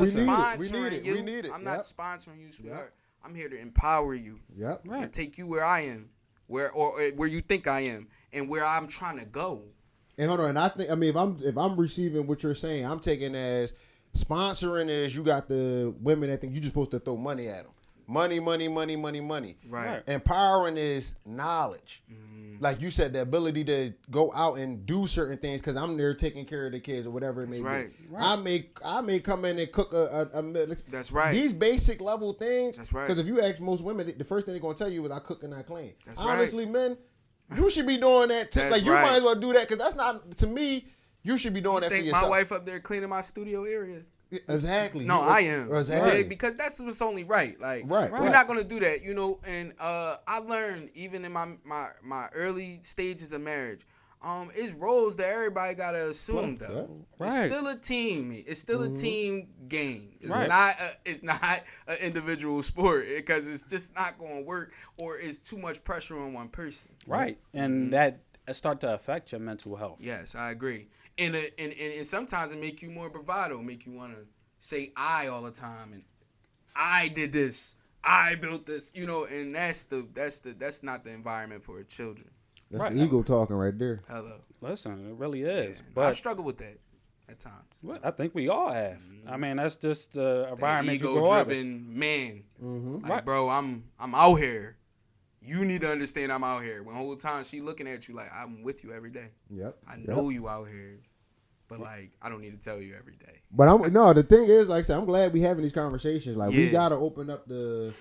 sponsoring you. We need it. I'm not sponsoring you, sweetheart. I'm here to empower you. Yep. And take you where I am, where you think I am, and where I'm trying to go. And hold on, and if I'm receiving what you're saying, I'm taking as sponsoring is you got the women that think you're just supposed to throw money at them. Money. Right. Empowering is knowledge. Like you said, the ability to go out and do certain things because I'm there taking care of the kids or whatever it may be. Right. I may come in and cook a meal. That's right. These basic level things. That's right. Because if you ask most women, the first thing they're going to tell you is I cook and I clean. That's Honestly, men, you should be doing that too. Like you might as well do that because that's not, to me, you should be doing that for yourself. My wife up there cleaning my studio areas. Exactly. No, I am. Exactly. Because that's what's only right. Like, right. We're not gonna do that, you know. And I learned even in my early stages of marriage, it's roles that everybody gotta assume though. Right. It's still a team. It's still a team game. It's not an individual sport because it's just not gonna work or it's too much pressure on one person. Right. And that start to affect your mental health. Yes, I agree. And sometimes it make you more bravado, make you want to say I all the time, and I did this, I built this, you know, and that's not the environment for children. That's the ego talking right there. Hello. Listen, it really is. Yeah, but I struggle with that at times. Well, I think we all have. I mean, that's just the environment you grow up in. Ego-driven man. Like, bro, I'm out here. You need to understand I'm out here. When the whole time she looking at you like, I'm with you every day. Yep. I know you out here. But, like, I don't need to tell you every day. But the thing is, like I said, I'm glad we having these conversations. Like, we got to open up the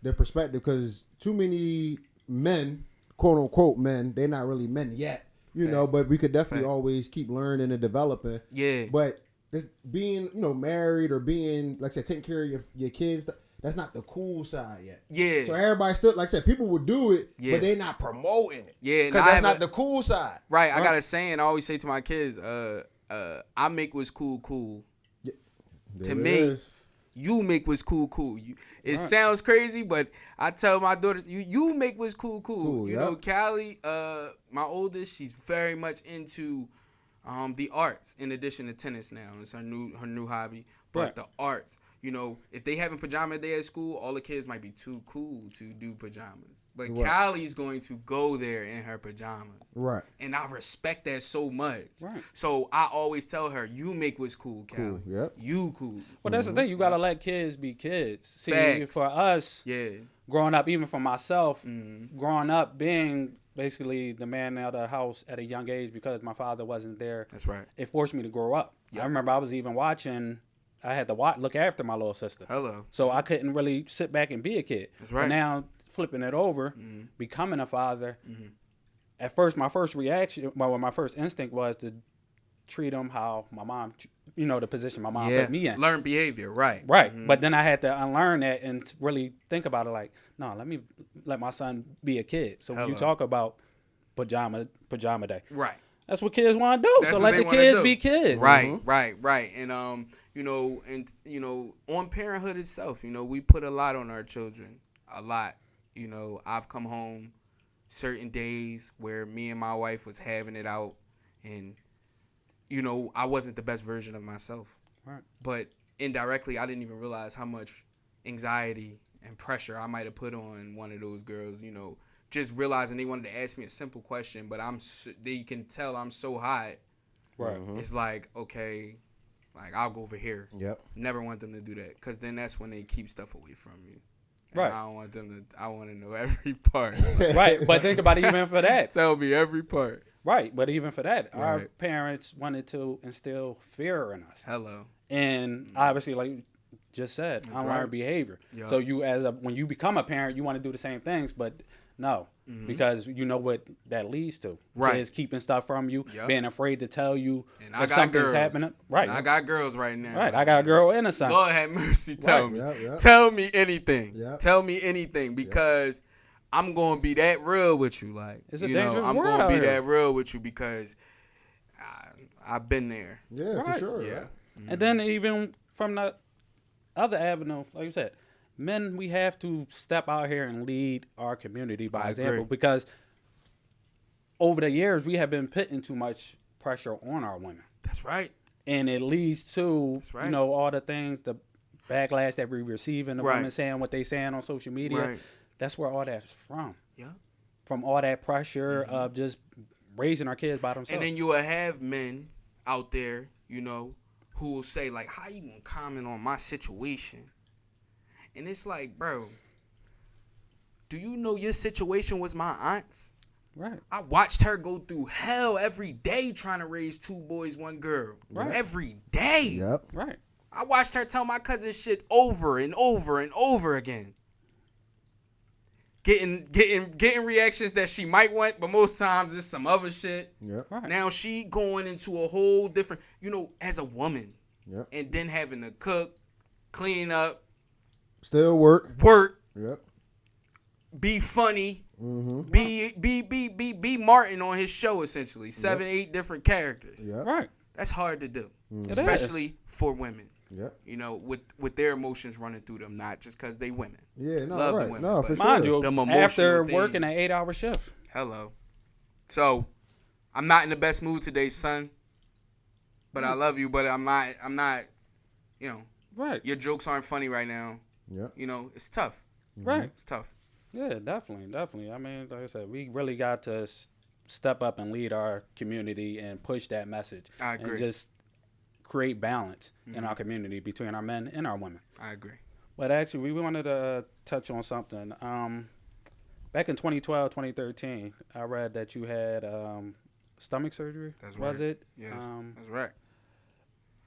perspective because too many men, quote unquote men, they're not really men yet, you know, but we could definitely always keep learning and developing. Yeah. But this being, married or being, like I said, taking care of your kids, that's not the cool side yet. Yeah. So everybody still, like I said, people would do it, but they not promoting it. Yeah. Because that's not the cool side. Right. I got a saying I always say to my kids, I make what's cool. Yeah. To me, you make what's cool. It sounds crazy, but I tell my daughter, you make what's cool. You know, Callie, my oldest, she's very much into the arts in addition to tennis now. It's her new hobby. But the arts, you know, if they having pajama day at school, all the kids might be too cool to do pajamas. But Callie's going to go there in her pajamas. Right. And I respect that so much. Right. So I always tell her, you make what's cool, Callie. Cool. Yep. You cool. Well, that's the thing. You got to let kids be kids. See, Facts. For us, growing up, even for myself, growing up being basically the man out of the house at a young age because my father wasn't there. That's right. It forced me to grow up. Yep. I remember I was even watching... I had to look after my little sister. Hello. So I couldn't really sit back and be a kid. That's right. But now, flipping it over, becoming a father, at first, my first reaction, my first instinct was to treat him how my mom, you know, the position my mom put me in. Learn behavior, right. Right. But then I had to unlearn that and really think about it like, no, let my son be a kid. So when you talk about pajama day. Right. That's what kids want to do. So let the kids be kids. Right, right. And on parenthood itself, we put a lot on our children. A lot. I've come home certain days where me and my wife was having it out and I wasn't the best version of myself. Right. But indirectly I didn't even realize how much anxiety and pressure I might have put on one of those girls, just realizing they wanted to ask me a simple question, but they can tell I'm so hot. Right. It's like, okay, like I'll go over here. Yep. Never want them to do that, because then that's when they keep stuff away from you. And right. I don't want them to. I want to know every part. Right. But think about it, even for that. Tell me every part. Right. But even for that, our parents wanted to instill fear in us. Hello. And obviously, like you just said, unlearned behavior. Yep. So when you become a parent, you want to do the same things, but. No, because you know what that leads to. Right. Kids keeping stuff from you, being afraid to tell you if something's happening. Right. And I got girls right now. Right. I got a girl and a son. Lord have mercy. Tell me. Yep. Tell me anything. Yep. Tell me anything, because I'm going to be that real with you. Like, it's a dangerous I'm world going to be that real with you because I've been there. Yeah, for sure. Yeah. And then even from the other avenue, like you said, men, we have to step out here and lead our community by example, because over the years we have been putting too much pressure on our women. That's right. And it leads to all the things, the backlash that we receive, and the women saying what they saying on social media. Right. That's where all that's from. Yeah. From all that pressure of just raising our kids by themselves. And then you will have men out there, who will say like, "How you gonna comment on my situation?" And it's like, bro, do you know your situation was my aunt's? Right. I watched her go through hell every day trying to raise 2 boys, 1 girl. Right. Every day. Yep. Right. I watched her tell my cousin shit over and over and over again. Getting reactions that she might want, but most times it's some other shit. Yep. Right. Now she going into a whole different, as a woman. Yep. And then having to cook, clean up. Still work. Yep. Be funny. Mm-hmm. Be Martin on his show, essentially. 7-8 different characters. Yep. Right. That's hard to do, especially for women. Yep. With their emotions running through them, not just because they women. Yeah, no, love right. the women, no, for mind sure. you, after working an 8-hour shift. Hello. So, I'm not in the best mood today, son. But I love you. But I'm not. Right. Your jokes aren't funny right now. Yeah. It's tough. Right. It's tough. Yeah, definitely. I mean, like I said, we really got to step up and lead our community and push that message. I agree. And just create balance in our community between our men and our women. I agree. But actually, we wanted to touch on something. Back in 2012, 2013, I read that you had stomach surgery. That's right. Was it? Yes, that's right.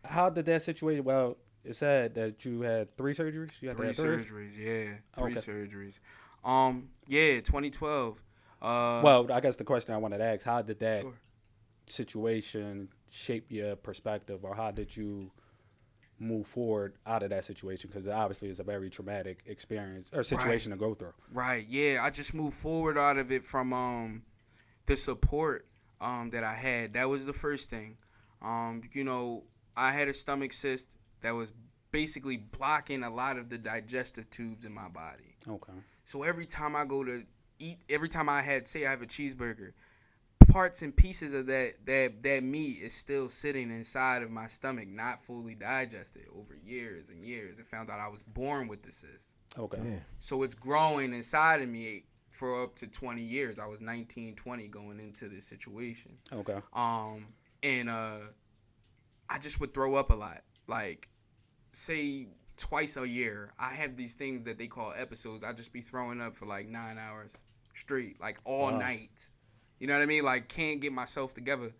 How did that situation? Well, it said that you had 3 surgeries. You had 3 surgeries, yeah. 3 surgeries. 2012. Well, I guess the question I wanted to ask: how did that situation shape your perspective, or how did you move forward out of that situation? Because obviously it's a very traumatic experience or situation to go through. Right. Yeah. I just moved forward out of it from the support that I had. That was the first thing. I had a stomach cyst that was basically blocking a lot of the digestive tubes in my body. Okay. So every time I go to eat, every time I have a cheeseburger, parts and pieces of that meat is still sitting inside of my stomach, not fully digested over years and years. And found out I was born with the cyst. Okay. Damn. So it's growing inside of me for up to 20 years. I was 19, 20 going into this situation. Okay. And I just would throw up a lot. Like, say twice a year, I have these things that they call episodes. I just be throwing up for like 9 hours straight, like all night. You know what I mean? Like, can't get myself together.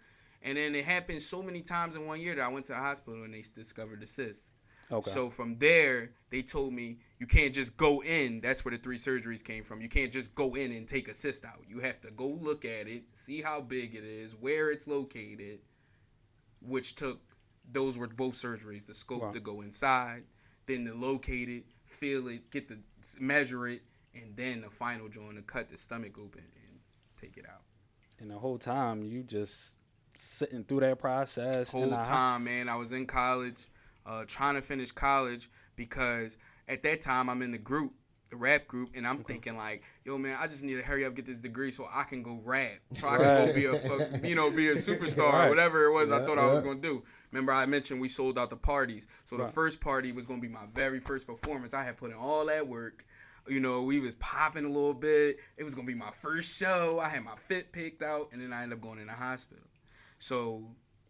And then it happened so many times in 1 year that I went to the hospital and they discovered the cyst. Okay. So from there, they told me you can't just go in. That's where the 3 surgeries came from. You can't just go in and take a cyst out. You have to go look at it, see how big it is, where it's located, those were both surgeries. The scope to go inside, then to locate it, feel it, measure it, and then the final joint to cut the stomach open and take it out. And the whole time, you just sitting through that process. Whole time, man. I was in college. Trying to finish college because at that time I'm in the rap group, and I'm thinking like, yo, man, I just need to hurry up, get this degree so I can go rap, so I can go be a superstar or whatever it was I thought I was gonna do. Remember I mentioned we sold out the parties, so the first party was gonna be my very first performance. I had put in all that work. We was popping a little bit. It was gonna be my first show. I had my fit picked out, and then I ended up going in the hospital. So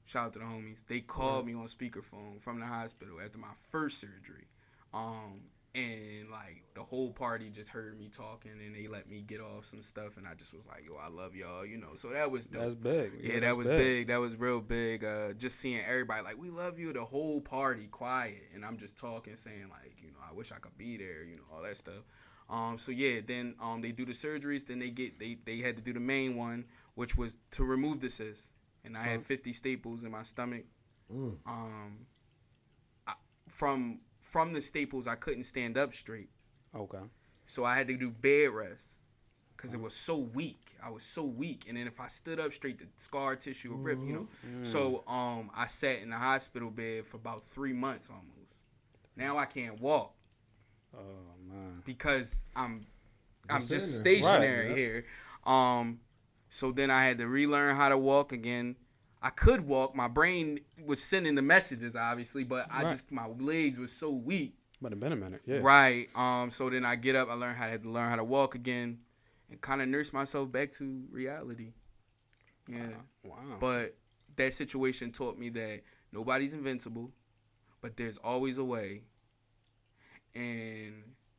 shout out to the homies. They called me on speakerphone from the hospital after my first surgery. And like the whole party just heard me talking, and they let me get off some stuff, and I just was like, yo, I love y'all, So that was dope. That's big. Yeah, that was big. That was real big. Just seeing everybody like, we love you, the whole party quiet, and I'm just talking, saying like, I wish I could be there, all that stuff. So yeah, then they do the surgeries, then they had to do the main one, which was to remove the cyst. And I had 50 staples in my stomach. From the staples, I couldn't stand up straight. Okay. So I had to do bed rest because it was so weak. I was so weak. And then if I stood up straight, the scar tissue would rip, So I sat in the hospital bed for about 3 months almost. Now I can't walk. Oh, man. Because I'm just stationary here. So then I had to relearn how to walk again. I could walk. My brain was sending the messages, obviously, but my legs were so weak. Might have been a minute, yeah. Right. So then I get up. I had to learn how to walk again, and kind of nurse myself back to reality. Yeah. Wow. But that situation taught me that nobody's invincible, but there's always a way. And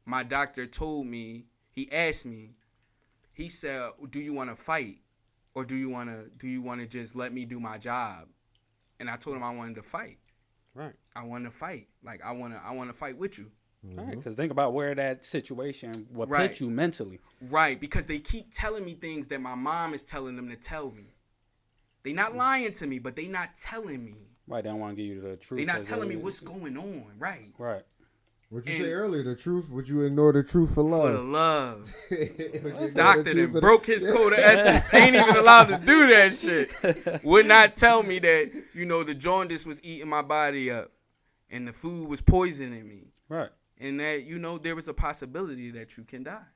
my doctor told me. He asked me. He said, "Do you want to fight? Or do you want to just let me do my job?" And I told him I wanted to fight. Right. I wanted to fight. Like I want to fight with you. Right. Because think about where that situation would put you mentally. Right. Because they keep telling me things that my mom is telling them to tell me. They not lying to me, but they not telling me. Right. They don't want to give you the truth. They not telling me what's going on. Right. Right. What you say earlier, the truth, would you ignore the truth for love? For the love. Doctor that broke his code of ethics. Ain't even allowed to do that shit. Would not tell me that, the jaundice was eating my body up and the food was poisoning me. Right. And that, there was a possibility that you can die.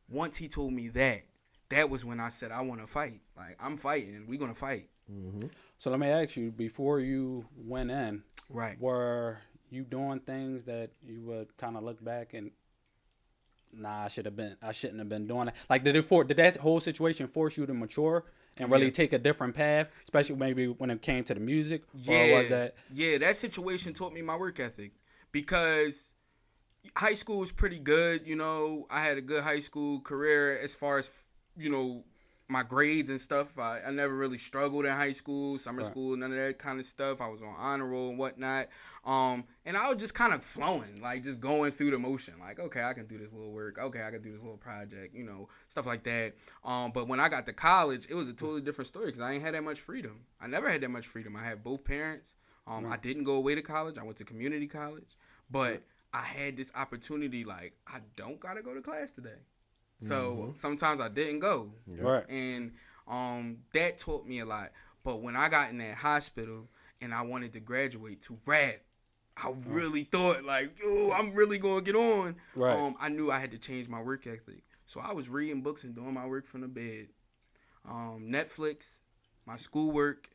Once he told me that was when I said, I want to fight. Like, I'm fighting. We're going to fight. Mm-hmm. So let me ask you, before you went in, were you doing things that you would kind of look back and, I shouldn't have been doing that? Like, did that whole situation force you to mature and really take a different path, especially maybe when it came to the music? Yeah. Or was that? Yeah, that situation taught me my work ethic because high school was pretty good. I had a good high school career as far as, my grades and stuff. I never really struggled in high school, summer school, none of that kind of stuff. I was on honor roll and whatnot. And I was just kind of flowing, like just going through the motion. Like, okay, I can do this little work. Okay, I can do this little project, stuff like that. But when I got to college, it was a totally different story because I ain't had that much freedom. I never had that much freedom. I had both parents. I didn't go away to college. I went to community college, but I had this opportunity. Like, I don't gotta go to class today, so sometimes I didn't go. Right. And that taught me a lot. But when I got in that hospital and I wanted to graduate to rap, I really thought, like, yo, I'm really going to get on. Right. I knew I had to change my work ethic. So I was reading books and doing my work from the bed. Netflix, my schoolwork,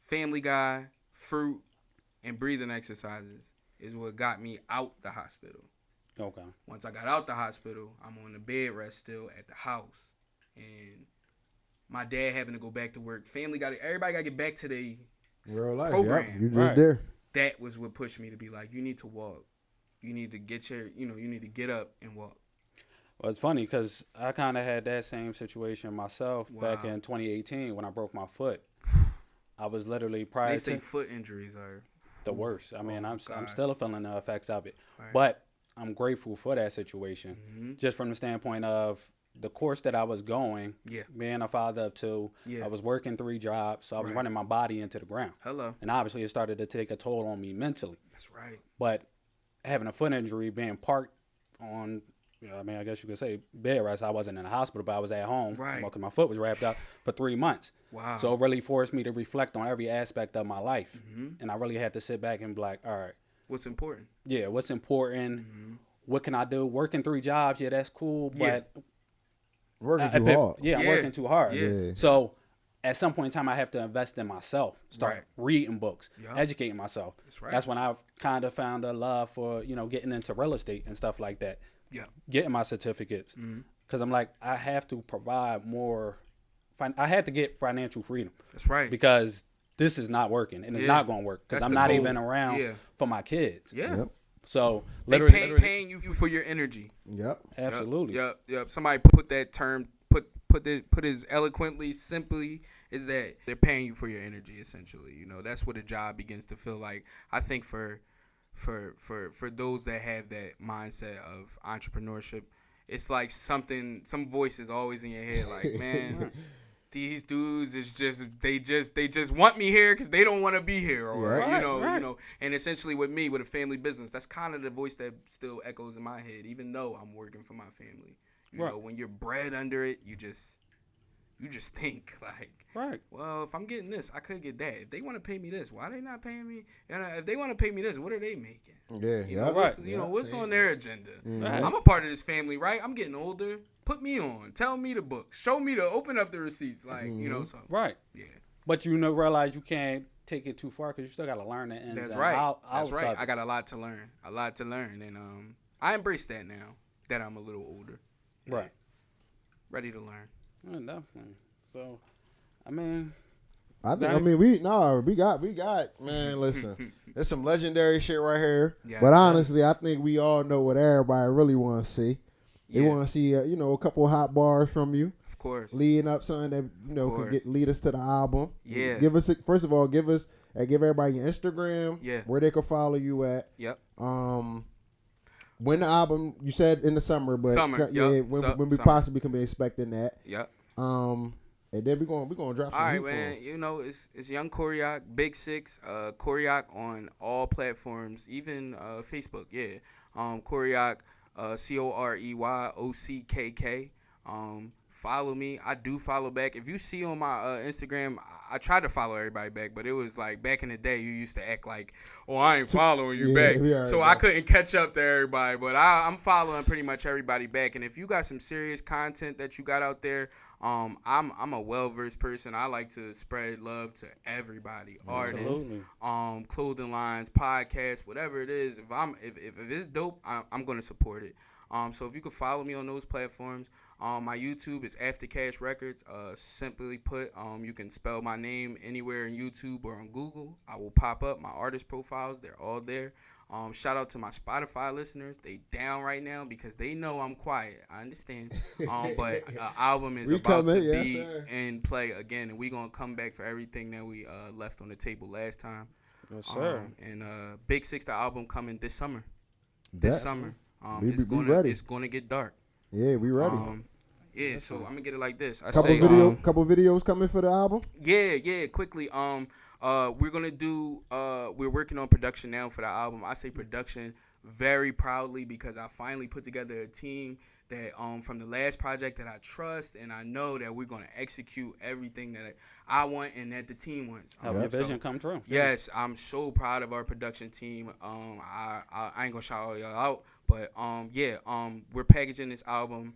Family Guy, fruit, and breathing exercises is what got me out the hospital. Okay. Once I got out the hospital, I'm on the bed rest still at the house. And my dad having to go back to work. Everybody got to get back to their real life program. Yep. You just there. That was what pushed me to be like, you need to walk. You need to you need to get up and walk. Well, it's funny because I kind of had that same situation myself back in 2018 when I broke my foot. I was literally They say foot injuries are the worst. I mean, I'm still feeling the effects of it. Right. But I'm grateful for that situation, just from the standpoint of the course that I was going, being a father of two, I was working 3 jobs, so I was running my body into the ground. Hello. And obviously it started to take a toll on me mentally. That's right. But having a foot injury, being parked on, I mean, I guess you could say bed rest, I wasn't in the hospital, but I was at home because my foot was wrapped up for 3 months. Wow. So it really forced me to reflect on every aspect of my life. And I really had to sit back and be like, all right. What's important? Yeah, what's important? What can I do? Working 3 jobs, that's cool, but... Working too hard. I'm working too hard. Yeah. So at some point in time, I have to invest in myself, start reading books, educating myself. That's right. That's when I've kind of found a love for, getting into real estate and stuff like that. Yeah. Getting my certificates. Because I'm like, I have to provide more. I had to get financial freedom. That's right. Because this is not working and it's not going to work because I'm not even around for my kids. Yeah. Yep. So literally paying you for your energy. Yep. Absolutely. Yep. Somebody put that term, put it as eloquently, simply, is that they're paying you for your energy. Essentially, that's what a job begins to feel like. I think for those that have that mindset of entrepreneurship, it's like some voice is always in your head, like, man. These dudes is they just want me here because they don't want to be here, or and essentially with me, with a family business, that's kind of the voice that still echoes in my head, even though I'm working for my family. You know, when you're bred under it, you just think like, well, if I'm getting this, I could get that. If they want to pay me this, why are they not paying me? And if they want to pay me this, what are they making? What's on their agenda? I'm a part of this family, right? I'm getting older. Put me on. Tell me the book. Show me open up the receipts. Like, so. Right. Yeah. But realize you can't take it too far because you still got to learn it. That's right. That's right. I got a lot to learn. And I embrace that now that I'm a little older. Yeah. Right. Ready to learn. Yeah, definitely. So, I mean... we got, man, listen, there's some legendary shit right here. Yeah, but honestly, I think we all know what everybody really want to see. They want to see, a couple of hot bars from you. Of course. Leading up something that, could lead us to the album. Yeah. Give everybody your Instagram. Yeah. Where they can follow you at. Yep. When the album, you said in the summer, but when we possibly can be expecting that. Yep. And then we're gonna drop some. All right, man. It's Young Coreyy Ockk, Big 6, Coreyy Ockk on all platforms, even Facebook. Yeah. Coreyy Ockk, CoreyOckk. Follow me. I do follow back. If you see on my Instagram, I tried to follow everybody back, but it was like back in the day, you used to act like, oh, I ain't following you back. So I couldn't catch up to everybody, but I'm following pretty much everybody back. And if you got some serious content that you got out there, I'm a well-versed person. I like to spread love to everybody, artists, clothing lines, podcasts, whatever it is. If it's dope, I'm going to support it. So if you could follow me on those platforms, my YouTube is aftercash records. Simply put, you can spell my name anywhere in YouTube or on Google. I will pop up my artist profiles. They're all there. Shout out to my Spotify listeners. They down right now because they know I'm quiet. I understand. But album is about to be in play again, and we're going to come back for everything that we left on the table last time. Yes, sir. And Big 6, the album coming this summer. Summer. It's gonna get dark. Yeah, we ready. So I'm gonna get it like this. Couple videos coming for the album. Yeah. Quickly. We're gonna do. We're working on production now for the album. I say production very proudly because I finally put together a team that from the last project that I trust, and I know that we're gonna execute everything that I want and that the team wants. Have your vision come true. Yes, I'm so proud of our production team. I ain't gonna shout all y'all out, but we're packaging this album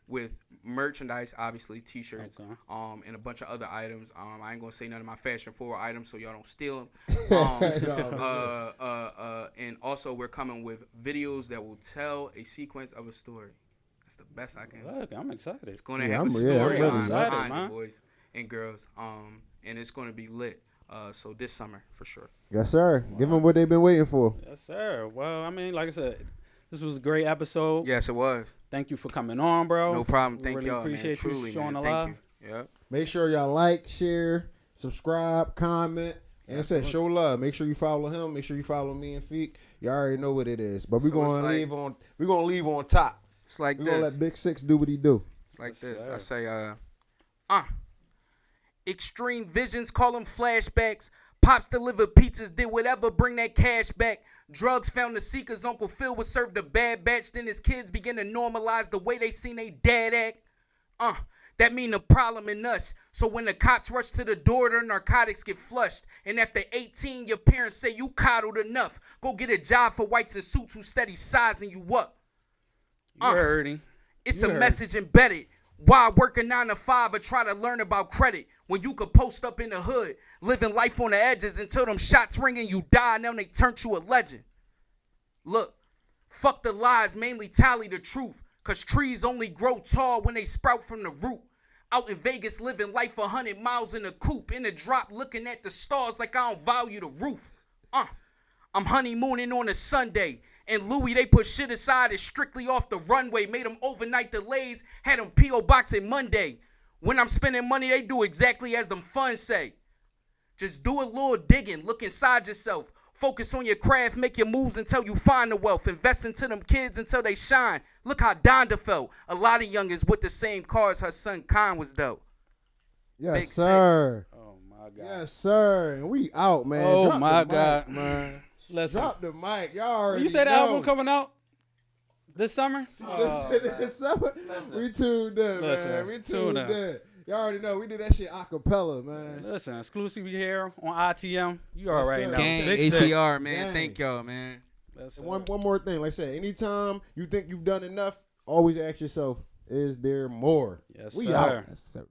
with merchandise, obviously t-shirts, and a bunch of other items. I ain't gonna say none of my fashion forward items so y'all don't steal them. And also we're coming with videos that will tell a sequence of a story. That's the best I can. Look, I'm excited. It's gonna have a story behind it, boys and girls. And it's gonna be lit. So this summer for sure. Yes, sir. Wow. Give them what they've been waiting for. Yes, sir. Well, I mean, like I said, this was a great episode. Yes, it was. Thank you for coming on, bro. No problem. Thank really y'all, appreciate man. Truly, you showing man. love. Thank you. Yeah. Make sure y'all like, share, subscribe, comment, and show love. Make sure you follow him. Make sure you follow me and Feek. You already know what it is. But we're gonna leave on top. It's like we're gonna let Big Six do what he do. It's like this. Sir. I say, extreme visions, call them flashbacks. Pops delivered pizzas, did whatever, bring that cash back. Drugs found the seekers, Uncle Phil was served a bad batch. Then his kids begin to normalize the way they seen they dad act. That mean the problem in us. So when the cops rush to the door, their narcotics get flushed. And after 18, your parents say you coddled enough. Go get a job for whites in suits who steady sizing you up. You heard him. It's a message embedded. Why work a 9 to 5 or try to learn about credit when you could post up in the hood, living life on the edges until them shots ring and you die, now they turned you a legend. Look, fuck the lies, mainly tally the truth, cause trees only grow tall when they sprout from the root. Out in Vegas living life 100 miles in a coupe, in a drop looking at the stars like I don't value the roof. I'm honeymooning on a Sunday. And Louis, they put shit aside, it's strictly off the runway. Made them overnight delays, had them P.O. boxing Monday. When I'm spending money, they do exactly as them funds say. Just do a little digging, look inside yourself. Focus on your craft, make your moves until you find the wealth. Invest into them kids until they shine. Look how Donda felt. A lot of youngers with the same cars her son Khan was dope. Yes, Big sir. Oh, my God. Yes, sir. And we out, man. Oh, Drop my the God. mic, man. Listen. Drop the mic. Y'all already You say the album coming out this summer? This summer? We tuned in, man. We tuned in. Y'all already know. We did that shit acapella, man. Listen, exclusively here on ITM. You already know. Gang, ATR, man. Gang. Thank y'all, man. One more thing. Like I said, anytime you think you've done enough, always ask yourself, is there more? Yes, we sir. out. Yes, sir.